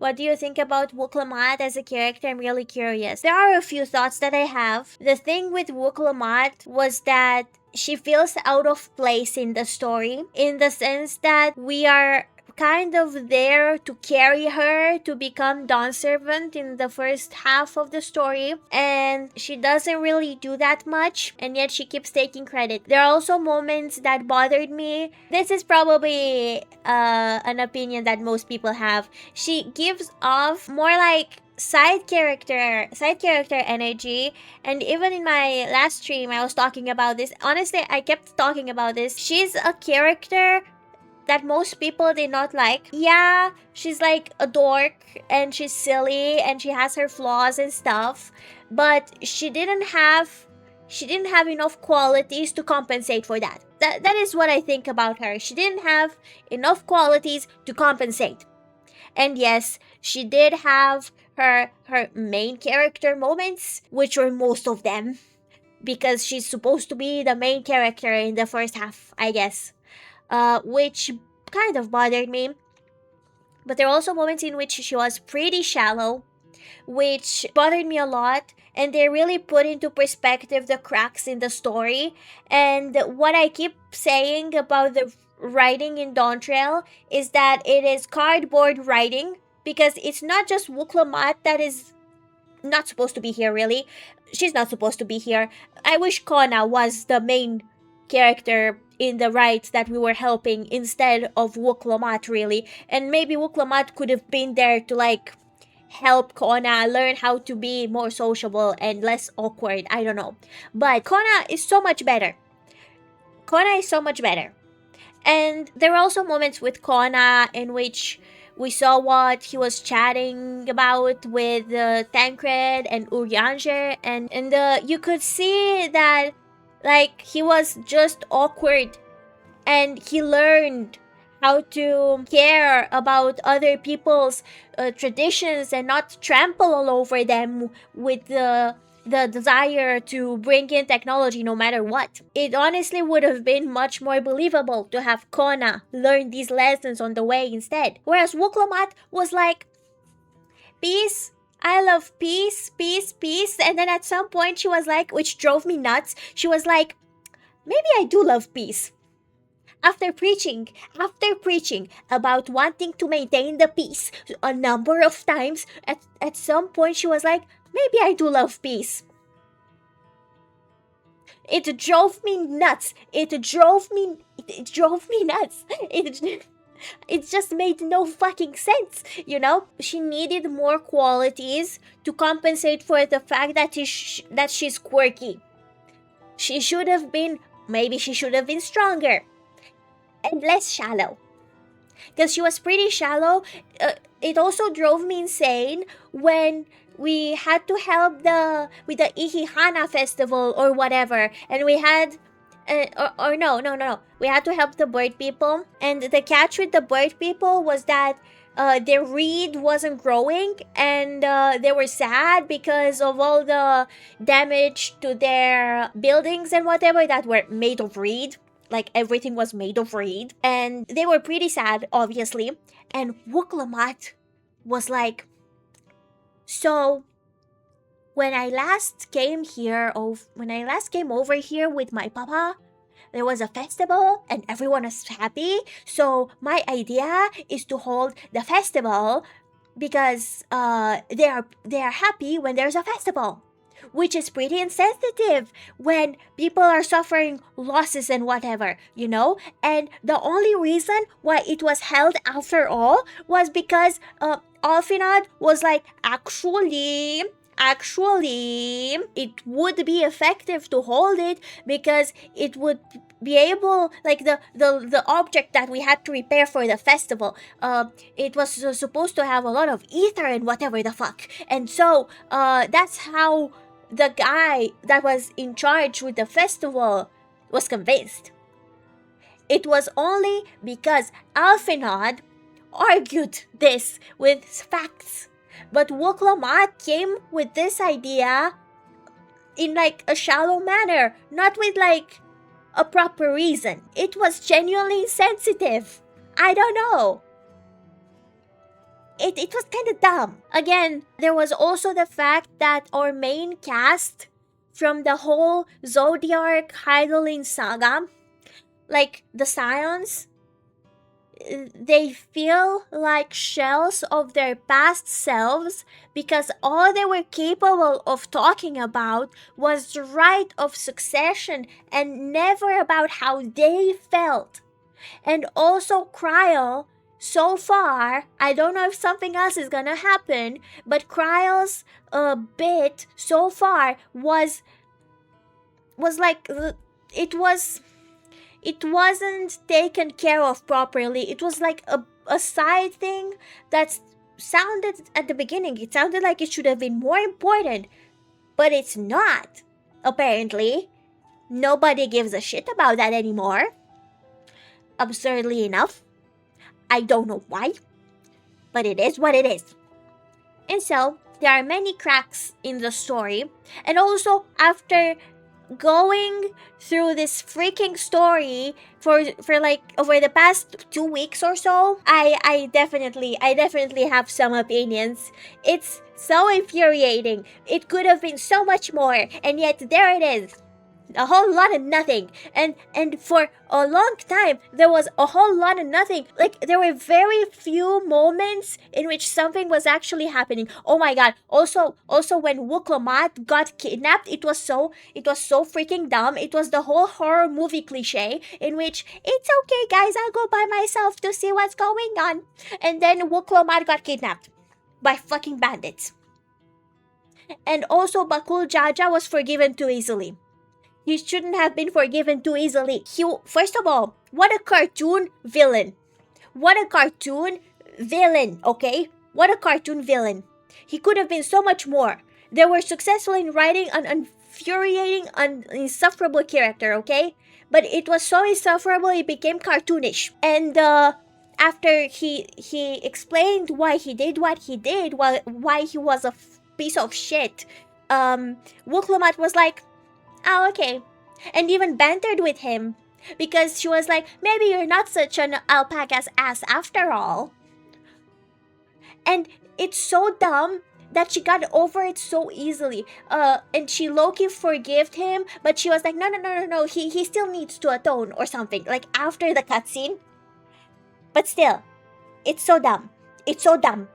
What do you think about Wuklamad as a character? I'm really curious. There are a few thoughts that I have. The thing with Wuklamad was that she feels out of place in the story, in the sense that we are kind of there to carry her to become Dawn Servant in the first half of the story, and she doesn't really do that much, and yet she keeps taking credit. There are also moments that bothered me. This is probably an opinion that most people have. She gives off more like side character energy, and even in my last stream I was talking about this. Honestly, I kept talking about this. She's a character that most people did not like. Yeah, she's like a dork and she's silly and she has her flaws and stuff, but she didn't have enough qualities to compensate for that. That is what I think about her. She didn't have enough qualities to compensate. And yes, she did have her main character moments, which were most of them, because she's supposed to be the main character in the first half, I guess. Which kind of bothered me. But there are also moments in which she was pretty shallow, which bothered me a lot, and they really put into perspective the cracks in the story. And what I keep saying about the writing in Dawntrail is that it is cardboard writing, because it's not just Wuklamad that is not supposed to be here, really. She's not supposed to be here. I wish Kona was the main character in the rites that we were helping instead of Wuklamad, really. And maybe Wuklamad could have been there to like help Kona learn how to be more sociable and less awkward. I don't know. But Kona is so much better. Kona is so much better. And there were also moments with Kona in which we saw what he was chatting about with Tancred and Uryanger, and you could see that like he was just awkward, and he learned how to care about other people's traditions and not trample all over them with the desire to bring in technology no matter what. It honestly would have been much more believable to have Kona learn these lessons on the way instead. Whereas Wuklamad was like, peace, I love peace, peace, peace. And then at some point she was like, which drove me nuts, she was like, maybe I do love peace. After preaching about wanting to maintain the peace a number of times, at some point she was like, maybe I do love peace. It drove me nuts. It drove me nuts. It just made no fucking sense, you know? She needed more qualities to compensate for the fact that she's quirky. She should have been stronger and less shallow. Because she was pretty shallow. It also drove me insane when we had to help with the Ihihana festival or whatever, and we had no. We had to help the bird people, and the catch with the bird people was that their reed wasn't growing, and they were sad because of all the damage to their buildings and whatever that were made of reed. Like, everything was made of reed. And they were pretty sad, obviously. And Wuklamad was like, so, when I last came over here with my papa, there was a festival and everyone was happy. So my idea is to hold the festival because they are happy when there's a festival, which is pretty insensitive when people are suffering losses and whatever, you know? And the only reason why it was held after all was because Alfinad was like, actually, it would be effective to hold it because it would be able, like, the object that we had to repair for the festival, it was supposed to have a lot of ether and whatever the fuck. And so that's how the guy that was in charge with the festival was convinced. It was only because Alfinad argued this with facts. But Wuklamad came with this idea in like a shallow manner, not with like a proper reason. It was genuinely insensitive. I don't know. it was kind of dumb. Again, there was also the fact that our main cast from the whole Zodiac Hydaelyn saga, like the Scions, they feel like shells of their past selves because all they were capable of talking about was the right of succession and never about how they felt. And also Cryle, so far, I don't know if something else is gonna happen, but Cryle's bit so far was like it wasn't taken care of properly. It was like a side thing that sounded at the beginning, it sounded like it should have been more important, but it's not. Apparently, nobody gives a shit about that anymore. Absurdly enough. I don't know why, but it is what it is. And so, there are many cracks in the story, and also after going through this freaking story for like over the past 2 weeks or so, I definitely have some opinions. It's so infuriating. It could have been so much more, and yet there it is. A whole lot of nothing. And for a long time there was a whole lot of nothing. Like there were very few moments in which something was actually happening. Oh my god. Also when Wuklomat got kidnapped, it was so freaking dumb. It was the whole horror movie cliche in which it's okay guys, I'll go by myself to see what's going on. And then Wuklomat got kidnapped by fucking bandits. And also Bakul Jaja was forgiven too easily. He shouldn't have been forgiven too easily. First of all, what a cartoon villain. What a cartoon villain, okay? What a cartoon villain. He could have been so much more. They were successful in writing an infuriating, insufferable character, okay? But it was so insufferable it became cartoonish. And after he explained why he did what he did, why he was a piece of shit, Wuklomat was like, oh, okay. And even bantered with him. Because she was like, maybe you're not such an alpaca's ass after all. And it's so dumb that she got over it so easily. And she low-key forgave him, but she was like, no. He still needs to atone or something. Like after the cutscene. But still, it's so dumb. It's so dumb.